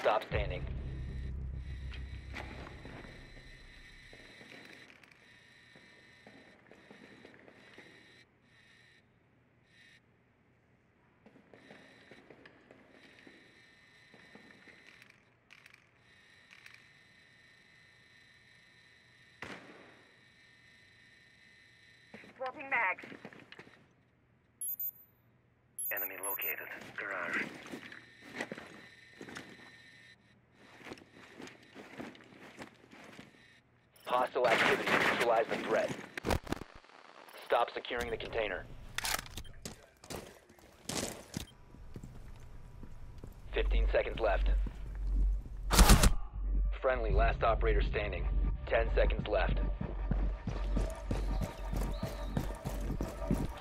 stop standing. Swapping mags. Enemy located. Garage. Hostile activity. Neutralize the threat. Stop securing the container. 15 seconds left. Friendly, last operator standing. 10 seconds left.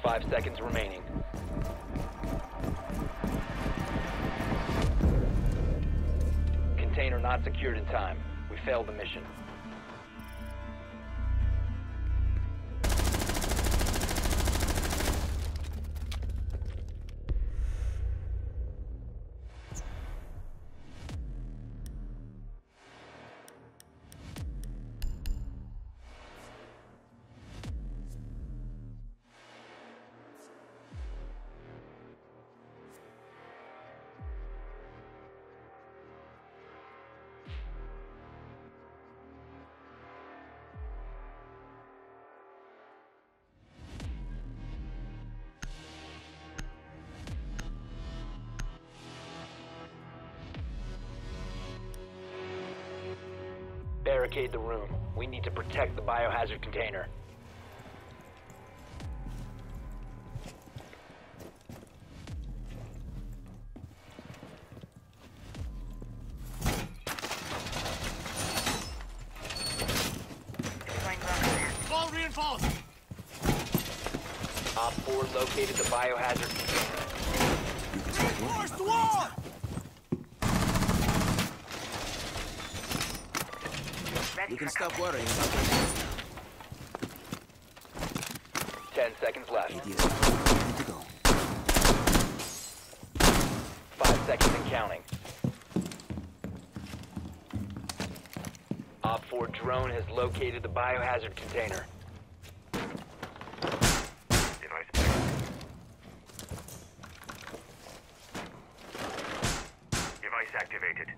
5 seconds remaining. Container not secured in time. We failed the mission. Barricade the room. We need to protect the biohazard container. All reinforced! Op 4 located the biohazard container. Forced wall! Ready You can for stop worrying about the next 10 seconds left. idiot. Ready to go. 5 seconds and counting. Op 4 drone has located the biohazard container. Device activated. Device activated.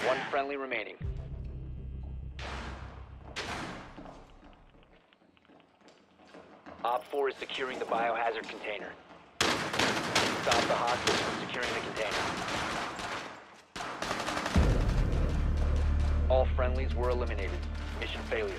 One friendly remaining. Op 4 is securing the biohazard container. Stop the hostiles from securing the container. All friendlies were eliminated. Mission failure.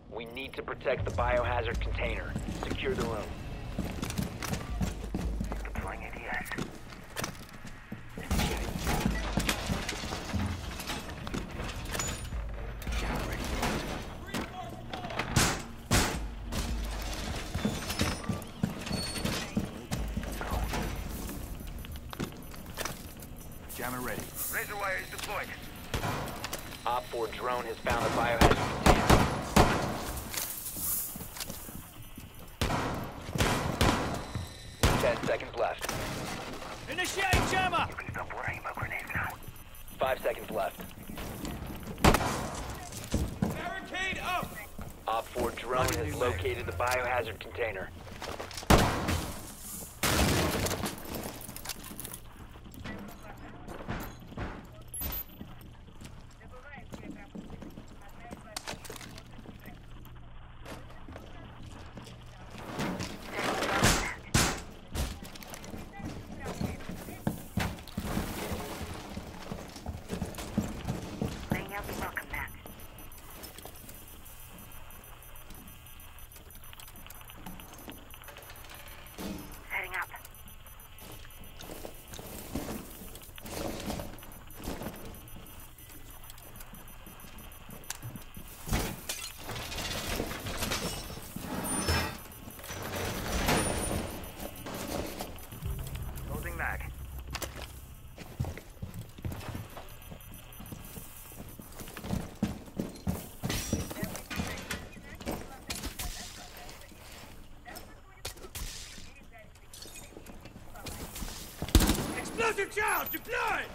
We need to protect the biohazard container. Secure the room. Deploying ADS. Jammer ready. Razor wire is deployed. Op 4 drone has found the biohazard container. 10 seconds left. Initiate jammer! You can stop worrying about grenades now. 5 seconds left. Barricade up! Op 4 drone has located the biohazard container. Laying out the welcome mat. Setting up. Loading mag. Explosive charge deployed!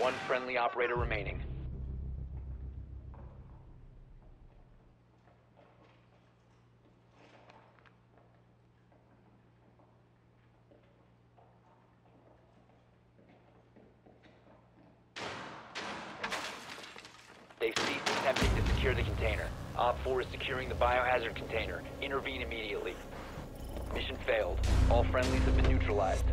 One friendly operator remaining. They've ceased attempting to secure the container. Op 4 is securing the biohazard container. Intervene immediately. Mission failed. All friendlies have been neutralized.